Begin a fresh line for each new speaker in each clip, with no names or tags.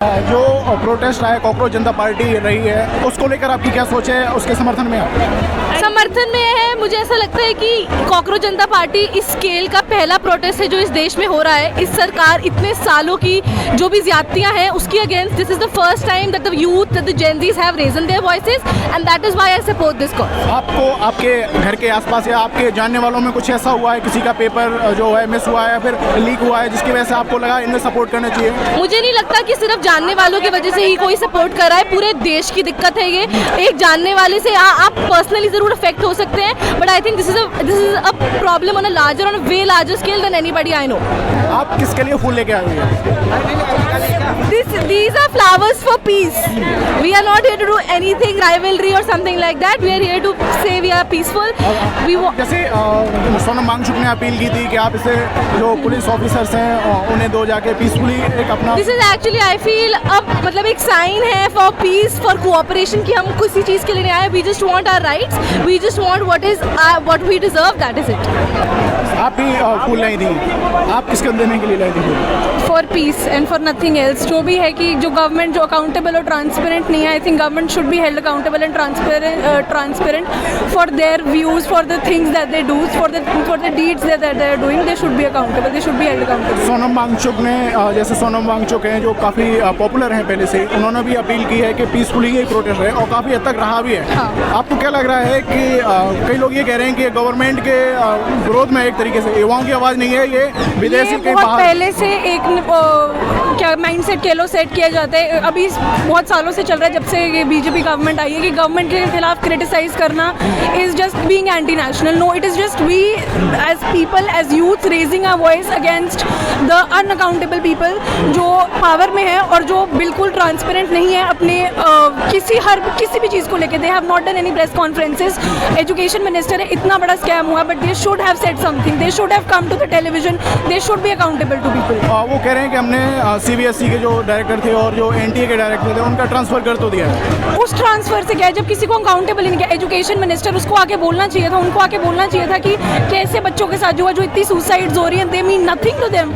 जो प्रोटेस्ट है कॉकरोच जनता पार्टी रही है, उसको लेकर आपकी क्या सोच है, उसके समर्थन में
समर्थन में है। मुझे ऐसा लगता है कि कॉकरोच जनता पार्टी इस स्केल का पहला प्रोटेस्ट है जो इस देश में हो रहा है। इस सरकार इतने सालों की जो भी ज्यादतियां हैं उसकी against this is the first time that the youth that the Gen Zs have raised their voices and that is why I support this cause.
आपको आपके घर के आसपास या आपके जानने वालों में कुछ ऐसा हुआ है, किसी का पेपर जो है मिस हुआ है या फिर लीक हुआ है, जिसकी वजह से आपको लगा इन्हें सपोर्ट करना चाहिए?
मुझे नहीं लगता कि सिर्फ जानने वालों की वजह से ही कोई सपोर्ट कर रहा है। पूरे देश की दिक्कत है ये। एक जानने वाले से आप पर्सनली जरूर अफेक्ट हो सकते हैं, but I think this is a problem on a way larger scale then anybody I know.
आप किसके लिए फूल लेके आए हैं?
These are flowers for peace. We are not here to do anything rivalry or something like that. We are here to say we are peaceful.
जैसे सोनम वांगचुक ने appeal की थी कि आप इसे जो पुलिस ऑफिसर्स हैं उन्हें दो जाके पीसफुली एक अपना।
This is actually I feel अब मतलब एक साइन है for peace, for cooperation कि हम किसी चीज़ के लिए नहीं आए. We just want our rights. We just want what we deserve. That is it.
आप भी फूल लाई थी, आप किसको देने के लिए लाई थी?
For piece and for nothing else. जो भी है कि जो गवर्नमेंट जो अकाउंटेबल और ट्रांसपेरेंट नहीं है, I think government should be held accountable and transparent for their views, for the things that they do, for the deeds that they are doing. They should be accountable, they should be held accountable.
Sonam Wangchuk ने जैसे सोनम वांगचुक हैं जो काफ़ी popular हैं पहले से, उन्होंने भी अपील की है कि पीसफुली ये प्रोटेस्ट है और काफ़ी हद तक रहा भी है।
हाँ।
आपको क्या लग रहा है कि कई लोग ये कह रहे हैं कि गवर्नमेंट के विरोध में एक तरीके से युवाओं की आवाज़ नहीं है, ये विदेशी के
बहुत
बाहर
पहले से एक क्या माइंड सेट कह लो सेट किया जाता है। अभी बहुत सालों से चल रहा है जब से ये बीजेपी गवर्नमेंट आई है कि गवर्नमेंट के खिलाफ क्रिटिसाइज करना is just being anti national. No, it is just we as people as youth raising a voice against the unaccountable people जो पावर में है और जो बिल्कुल ट्रांसपेरेंट नहीं है अपने किसी भी चीज़ को लेकर। They have not done any press conferences. Education minister है, इतना बड़ा स्कैम हुआ, but they should have said something, they should have come to the television, they should be accountable to people.
वो कह रहे हैं कि हमने CBSE के जो डायरेक्टर थे और जो NTA के डायरेक्टर थे उनका ट्रांसफ़र कर तो दिया है।
उस ट्रांसफर से क्या है, जब किसी को अकाउंटेबल नहीं किया, एजुकेशन मिनिस्टर उसको आके बोलना चाहिए था, उनको आके बोलना चाहिए था कि कैसे बच्चों के साथ जो इतनी सुसाइड्स हो रही हैं, they mean nothing to them.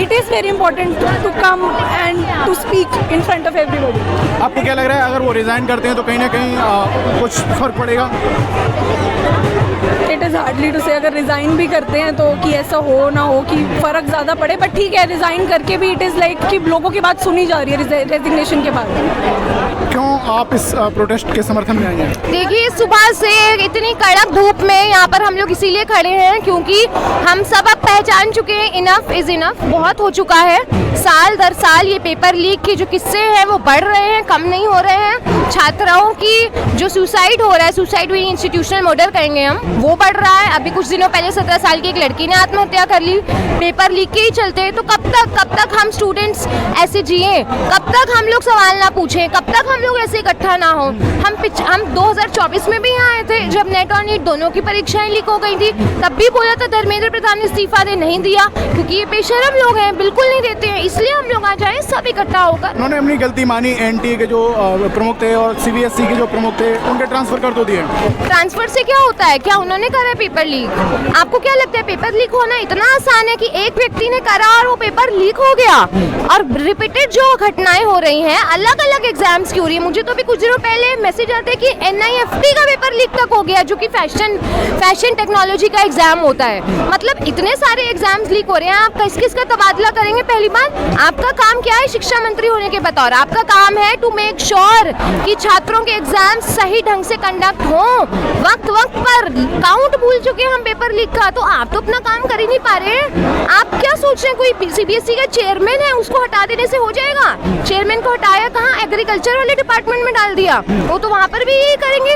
It is very important to come and to speak in front of everybody.
आपको क्या लग रहा है अगर वो रिज़ाइन करते हैं तो कहीं ना कहीं कुछ फ़र्क पड़ेगा?
इट इज़ हार्डली टू से। अगर रिज़ाइन भी करते हैं तो कि ऐसा हो ना हो कि फ़र्क ज़्यादा पड़े, बट ठीक है, रिज़ाइन करके भी इट इज़ लाइक कि लोगों की बात सुनी जा रही है रेजिग्नेशन के बाद।
क्यों आप इस प्रोटेस्ट के समर्थन में आए हैं?
देखिए, सुबह से इतनी कड़क धूप में यहाँ पर हम लोग इसीलिए खड़े हैं क्योंकि हम सब अब पहचान चुके हैं इनफ इज़ इनफ, बहुत हो चुका है। साल दर साल ये पेपर लीक के जो किस्से हैं वो बढ़ रहे हैं, कम नहीं हो रहे हैं। छात्राओं की जो सुसाइड हो रहा है, सुसाइड भी इंस्टीट्यूशनल मर्डर कहेंगे हम, वो बढ़ रहा है। अभी कुछ दिनों पहले 17 साल की एक लड़की ने आत्महत्या कर ली पेपर लीक के ही चलते। तो कब तक हम स्टूडेंट्स ऐसे जिए? कब तक हम लोग सवाल ना पूछें? कब तक हम लोग ऐसे इकट्ठा ना हो? हम 2024 में भी यहाँ आए थे जब नेट और नीट दोनों की परीक्षाएं लीक हो गई थी, तब भी बोला था धर्मेंद्र प्रधान ने इस्तीफा दे, नहीं दिया क्योंकि ये बेशरम लोग हैं, बिल्कुल नहीं देते हैं, इसलिए हम लोग आ जाए सब इकट्ठा होकर।
उन्होंने अपनी गलती मानी, NTA के जो प्रमुख थे और CBSE के जो प्रमुख थे उनके ट्रांसफ़र कर तो दिए।
ट्रांसफर से क्या होता है? क्या उन्होंने करा है पेपर लीक? आपको क्या लगता है पेपर लीक होना इतना आसान है कि एक व्यक्ति ने करा और वो पेपर लीक हो गया? और रिपीटेड जो घटनाएं हो रही हैं, अलग अलग एग्जाम्स की हो रही है। मुझे तो भी कुछ दिनों पहले मैसेज आते हैं कि NIFT का पेपर लीक तक हो गया, जो कि फैशन टेक्नोलॉजी का एग्जाम होता है। मतलब इतने सारे एग्जाम्स लीक हो रहे हैं, आप किसका तबादला करेंगे? पहली बात, आपका काम क्या है शिक्षा मंत्री होने के बतौर? आपका काम है टू मेक श्योर कि छात्रों के एग्जाम सही ढंग से कंडक्ट हो, वक्त पर। काउंट भूल चुके हैं हम पेपर लीक का, तो आप तो अपना काम कर ही नहीं पा रहे हैं। आप क्या सोच रहे हैं कोई CBSE का चेयरमैन है उसको हटा देने से हो जाएगा? चेयरमैन को हटाया कहाँ? एग्रीकल्चर वाले डिपार्टमेंट में डाल दिया, वो तो वहाँ पर भी यही करेंगे।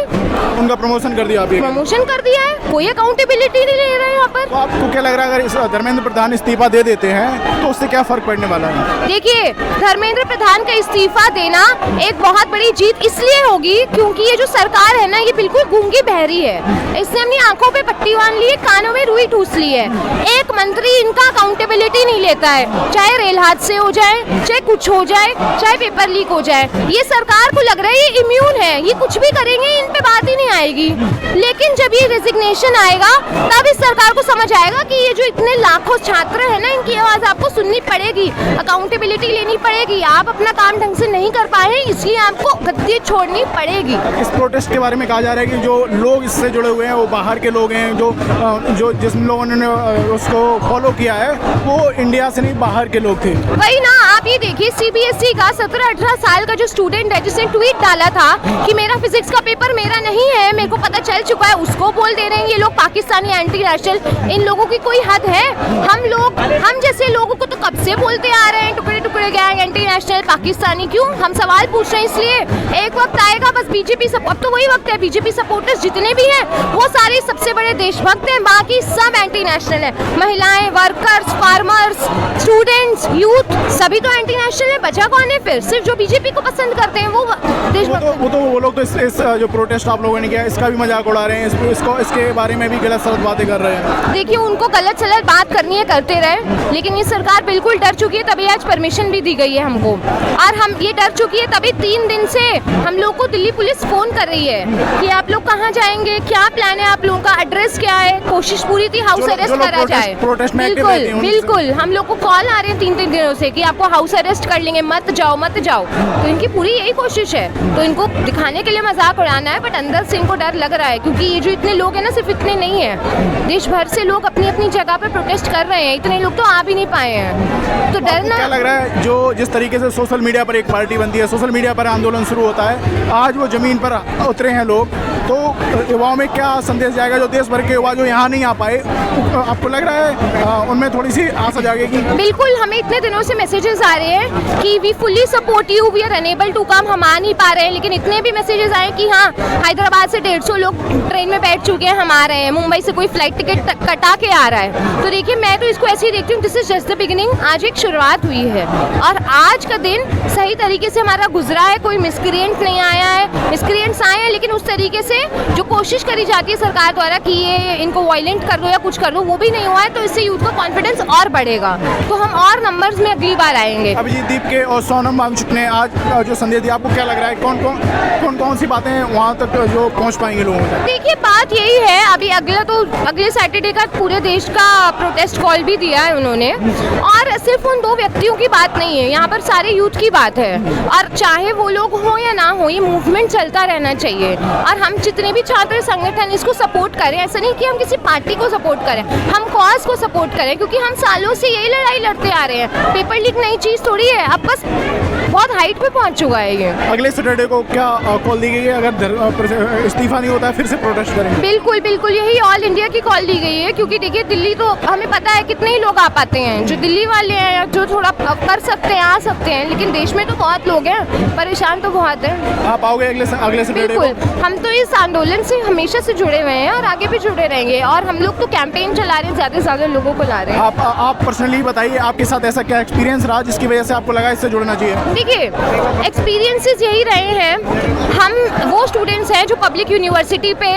उनका प्रमोशन कर दिया, अभी
प्रमोशन कर दिया है, कोई अकाउंटेबिलिटी नहीं ले रहे हैं यहाँ पर।
तो आपको क्या लग रहा है अगर इस धर्मेंद्र प्रधान इस्तीफा दे देते हैं तो उससे क्या फर्क पड़ने वाला है?
देखिए, धर्मेंद्र प्रधान का इस्तीफा देना एक बहुत बड़ी जीत इसलिए होगी क्योंकि ये जो सरकार है ना, ये बिल्कुल गूंगी बहरी है। इसने अपनी आंखों पे पट्टी बांध ली है, कानों में रुई ठूस ली है। एक मंत्री इनका अकाउंटेबिलिटी नहीं लेता है, चाहे रेल हादसे हो जाए, चाहे कुछ हो जाए, चाहे पेपर लीक हो जाए। ये सरकार को लग रहा है ये इम्यून है, ये कुछ भी करेंगे इन पे बात ही नहीं आएगी। लेकिन जब ये रेजिग्नेशन आएगा तब इस सरकार को समझ आएगा कि ये जो इतने लाखों छात्र हैं ना, इनकी आवाज आपको सुननी पड़ेगी, अकाउंटेबिलिटी लेनी पड़ेगी। आप अपना काम ढंग से नहीं कर पाए इसलिए आपको गद्दी छोड़नी पड़ेगी।
इस प्रोटेस्ट के बारे में कहा जा रहा है कि जो लोग इससे जुड़े हुए हैं वो बाहर के लोग हैं, जो जिस लोगों ने उसको फॉलो किया है वो इंडिया से नहीं बाहर के लोग थे।
वही ना, आप ये देखिए सीबीएसई का 17-18 साल का जो स्टूडेंट है जिसने ट्वीट डाला था कि मेरा फिजिक्स का पेपर मेरा नहीं है, मेरे को पता चल चुका है, उसको बोल दे रहे हैं ये लोग पाकिस्तानी एंटी नेशनल। इन लोगों की कोई हद है? हम जैसे लोगों को तो कब से बोलते आ रहे हैं टुकड़े टुकड़े गैंग, एंटी नेशनल, पाकिस्तानी। क्यों? हम सवाल पूछ रहे हैं इसलिए। एक वक्त आएगा बस बीजेपी अब तो वही वक्त है, बीजेपी सपोर्टर्स जितने भी हैं वो सारे सबसे बड़े देशभक्त हैं, बाकी सब एंटी नेशनल है। महिलाएं, वर्कर्स, फार्मर्स, स्टूडेंट्स, यूथ सभी तो एंटी नेशनल है। बचा कौन है फिर? सिर्फ जो बीजेपी को पसंद करते हैं वो देशभक्त।
वो लोग तो इस जो प्रोटेस्ट आप लोगों ने किया इसका भी मजाक उड़ा रहे हैं, इसके बारे में भी गलत सलत बातें कर रहे हैं।
देखिए उनको गलत सलत बात करनी है करते रहे, लेकिन ये सरकार बिल्कुल डर चुकी है, तभी आज परमिशन भी दी गई है हमको। और हम ये डर चुकी है तभी 3 दिन से हम लोग को दिल्ली पुलिस फोन कर रही है कि आप लोग कहाँ जाएंगे, क्या प्लान है आप लोगों का, एड्रेस क्या है। कोशिश पूरी थी हाउस अरेस्ट करा जाए। बिल्कुल हम लोग को कॉल आ रहे हैं 3-3 दिनों से कि आपको हाउस अरेस्ट कर लेंगे, मत जाओ मत जाओ। तो इनकी पूरी यही कोशिश है। तो इनको दिखाने के लिए मजाक उड़ाना है, बट अंदर से इनको डर लग रहा है, क्योंकि ये जो इतने लोग हैं ना, सिर्फ इतने नहीं है, देश भर से लोग अपनी अपनी जगह पे प्रोटेस्ट कर रहे हैं। इतने लोग तो आ भी नहीं पाए हैं, तो डरना।
क्या लग रहा है जो जिस तरीके से सोशल मीडिया पर एक पार्टी बनती है, सोशल मीडिया पर आंदोलन शुरू होता है, आज वो जमीन पर उतरे हैं लोग, तो युवाओं में क्या संदेश जाएगा? जो देश भर के युवा जो यहाँ नहीं आ पाए, आपको लग रहा है उनमें थोड़ी सी आशा जागेगी?
बिल्कुल, हमें इतने दिनों से मैसेजेस आ रहे हैं कि we fully support you, we are unable to come, हम आ नहीं पा रहे हैं। लेकिन इतने भी मैसेजेस आए कि हाँ, हैदराबाद से 150 लोग ट्रेन में बैठ चुके हैं, हम आ रहे हैं, मुंबई से कोई फ्लाइट टिकट कटा के आ रहा है। तो देखिए मैं तो इसको ऐसे ही देखती हूँ, this is just the beginning. आज एक शुरुआत हुई है और आज का दिन सही तरीके से हमारा गुजरा है, कोई मिसक्रिएंट नहीं आया है। मिसक्रिएंट्स आए हैं लेकिन उस तरीके से जो कोशिश करी जाती है सरकार द्वारा कि ये इनको वायलेंट कर दो या कुछ कर दो, वो भी नहीं हुआ है। तो इससे यूथ का कॉन्फिडेंस और बढ़ेगा, तो हम और नंबर्स में अगली बार आएंगे।
अभिजीत दीपके और सोनम वांगचुक ने आज जो संदेश दिया, आपको क्या लग रहा है कौन सी बातें वहाँ तक जो पहुँच पाएंगे लोगों तक?
देखिए बात यही है, अभी अगले सैटरडे का पूरे देश का प्रोटेस्ट कॉल भी दिया है उन्होंने, और सिर्फ उन 2 व्यक्तियों की बात नहीं है, यहाँ पर सारे यूथ की बात है। और चाहे वो लोग हो या ना हो, ये मूवमेंट चलता रहना चाहिए। और हम जितने भी छात्र संगठन इसको सपोर्ट करें, ऐसा नहीं कि हम किसी पार्टी को सपोर्ट करें, हम कॉज को सपोर्ट करें, क्योंकि हम सालों से यही लड़ाई लड़ते आ रहे हैं। पेपर लीक नई चीज़ थोड़ी है, अब बस बहुत हाइट पे पहुंच चुका है ये।
अगले सैटरडे को क्या कॉल दी गई है? अगर इस्तीफा नहीं होता है फिर से प्रोटेस्ट करेंगे?
बिल्कुल यही ऑल इंडिया की कॉल दी गई है, क्योंकि देखिए दिल्ली तो हमें पता है कितने ही लोग आ पाते हैं, जो दिल्ली वाले हैं जो थोड़ा कर सकते हैं आ सकते हैं, लेकिन देश में तो बहुत लोग हैं, परेशान तो बहुत हैं।
आप आओगे अगले सैटरडे को?
बिल्कुल, हम तो इस आंदोलन से हमेशा से जुड़े हुए हैं और आगे भी जुड़े रहेंगे, और हम लोग तो कैंपेन चला रहे हैं, ज़्यादा से ज़्यादा लोगों को ला रहे हैं।
आप पर्सनली बताइए, आपके साथ ऐसा क्या एक्सपीरियंस रहा जिसकी वजह से आपको लगा इससे जुड़ना चाहिए?
देखिए एक्सपीरियंसेस यही रहे हैं, हम वो स्टूडेंट्स हैं जो पब्लिक यूनिवर्सिटी पे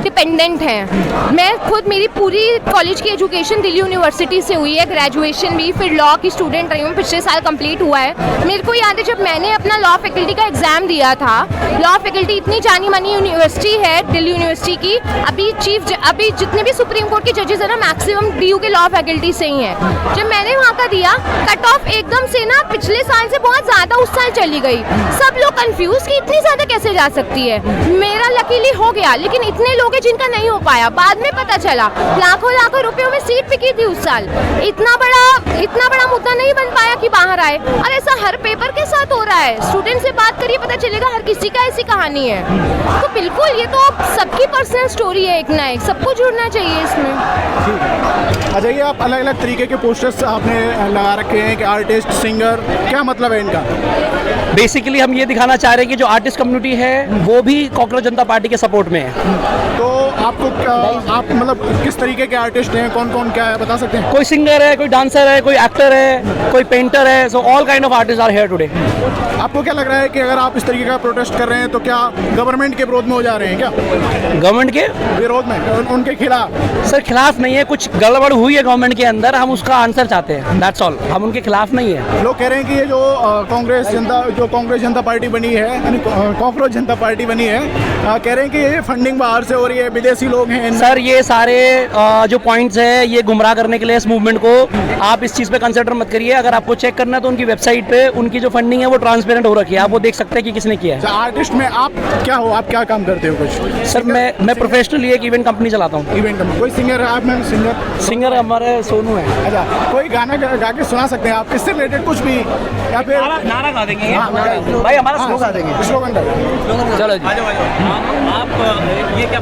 डिपेंडेंट हैं। मैं खुद, मेरी पूरी कॉलेज की एजुकेशन दिल्ली यूनिवर्सिटी से हुई है, ग्रेजुएशन भी, फिर लॉ की स्टूडेंट रही हूँ, पिछले साल कंप्लीट हुआ है। मेरे को याद है जब मैंने अपना लॉ फैकल्टी का एग्जाम दिया था, लॉ फैकल्टी इतनी जानी मानी यूनिवर्सिटी है दिल्ली यूनिवर्सिटी की, अभी जितने भी सुप्रीम कोर्ट के जजेस है ना, मैक्सिमम DU के लॉ फैकल्टी से ही है। जब मैंने वहाँ का दिया, कट ऑफ एकदम से ना पिछले साल से बहुत ज़्यादा उस साल चली गई। सब लोग कंफ्यूज कि इतनी ज़्यादा कैसे जा सकती है। मेरा लकीली हो गया, लेकिन इतने लोग हैं जिनका नहीं हो पाया। बाद में पता चला लाखों रुपयों में सीट बिकी थी उस साल। इतना बड़ा मुद्दा नहीं बन पाया कि बाहर आए, और ऐसा हर पेपर के साथ हो रहा है। स्टूडेंट से बात करिए, पता चलेगा हर किसी का ऐसी कहानी है। तो बिल्कुल ये तो सबकी पर्सनल स्टोरी है, एक ना एक, सबको जुड़ना चाहिए इसमें।
अच्छा, ये आप अलग अलग तरीके के पोस्टर्स आपने लगा रखे हैं कि आर्टिस्ट, सिंगर, क्या मतलब है इनका?
बेसिकली हम ये दिखाना चाह रहे हैं कि जो आर्टिस्ट कम्युनिटी है वो भी कॉकरोच जनता पार्टी के सपोर्ट में है।
तो आपको आप मतलब किस तरीके के आर्टिस्ट हैं, कौन कौन क्या है, बता सकते हैं?
कोई सिंगर है, कोई डांसर है, कोई एक्टर है, कोई पेंटर है, so all kind of artist are here today.
आपको क्या लग रहा है कि अगर आप इस तरीके का प्रोटेस्ट कर रहे हैं तो क्या गवर्नमेंट के विरोध में हो जा रहे हैं क्या?
गवर्नमेंट के
विरोध में, उनके खिलाफ?
सर खिलाफ नहीं है, कुछ गड़बड़ हुई है गवर्नमेंट के अंदर, हम उसका आंसर चाहते हैं, दैट्स ऑल। हम उनके खिलाफ नहीं है।
लोग कह रहे हैं कि ये जो कांग्रेस जनता पार्टी बनी है, यानी कॉकरोच जनता पार्टी बनी है, कह रहे हैं कि ये फंडिंग बाहर से हो रही है, विदेशी लोग हैं।
सर ये सारे जो पॉइंट्स है ये गुमराह करने के लिए इस मूवमेंट को, आप इस चीज़ पे कंसिडर मत करिए। अगर आपको चेक करना है तो उनकी वेबसाइट पे उनकी जो फंडिंग है वो ट्रांसपेरेंट हो रखी है, आप वो देख सकते हैं कि किसने किया है।
आर्टिस्ट में आप क्या हो, आप क्या काम करते हो कुछ?
सर मैं प्रोफेशनली एक इवेंट कंपनी चलाता हूँ।
Event company. कोई सिंगर है आप में?
सिंगर हमारे सोनू है।
अच्छा, कोई गाना गा के सुना सकते हैं आप, इससे रिलेटेड कुछ भी, या फिर
नारा गा देंगे
भाई हमारा स्लोगन देंगे, स्लोगन
चलो जी। आप ये क्या?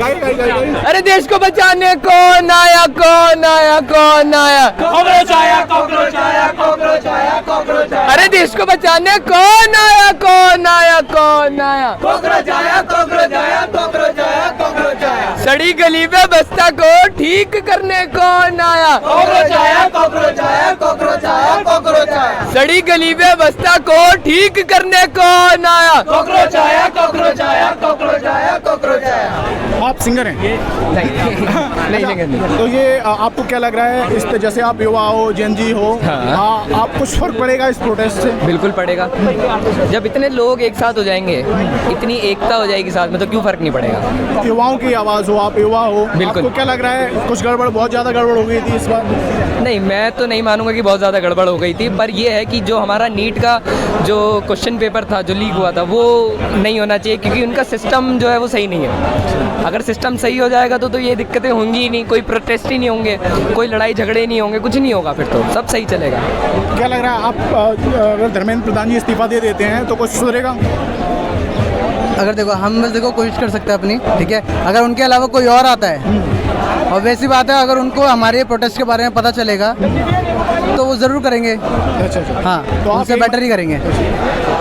अरे देश को बचाने कौन आया, कौन आया, कौन आया?
कॉकरोच आया, कॉकरोच आया, कॉकरोच आया, कॉकरोच आया।
अरे देश को बचाने कौन आया, कौन आया, कौन आया?
कॉकरोच आया, कॉकरोच आया, कॉकरोच आया, कॉकरोच आया।
सड़ी गली में बस्ता को ठीक करने कौन आया?
कॉकरोच आया, कॉकरोच आया, कॉकरोच आया, कॉकरोच आया।
सड़ी गली में बस्ता को ठीक करने कौन आया?
कॉकरोच आया, कॉकरोच आया, कॉकरोच आया, कॉकरोच आया।
आप सिंगर हैं?
नहीं नहीं।
तो ये आपको क्या लग रहा है, इस जैसे आप युवा हो, जेनजी हो, आप कुछ फर्क पड़ेगा इस प्रोटेस्ट से?
बिल्कुल पड़ेगा। जब इतने लोग एक साथ हो जाएंगे, इतनी एकता हो जाएगी साथ में, तो क्यों फर्क नहीं पड़ेगा?
युवाओं की आवाज़ हो, आप युवा हो,
बिल्कुल।
आपको क्या लग रहा है कुछ गड़बड़, बहुत ज़्यादा गड़बड़ हो गई थी इस बार?
नहीं, मैं तो नहीं मानूंगा कि बहुत ज़्यादा गड़बड़ हो गई थी, पर यह है कि जो हमारा नीट का जो क्वेश्चन पेपर था जो लीक हुआ था वो नहीं होना चाहिए, क्योंकि उनका सिस्टम जो है वो सही नहीं है। अगर सिस्टम सही हो जाएगा तो ये दिक्कतें होंगी ही नहीं, कोई प्रोटेस्ट ही नहीं होंगे, कोई लड़ाई झगड़े नहीं होंगे, कुछ नहीं होगा, फिर तो सब सही चलेगा।
क्या लग रहा है आप अगर धर्मेंद्र प्रधान जी इस्तीफा दे देते हैं तो कुछ सुधरेगा?
अगर देखो, हम बस देखो कोशिश कर सकते हैं अपनी, ठीक है। अगर उनके अलावा कोई और आता है, और वैसी बात है, अगर उनको हमारे प्रोटेस्ट के बारे में पता चलेगा तो वो ज़रूर करेंगे।
अच्छा।
हाँ, तो उनसे बेटर ही करेंगे।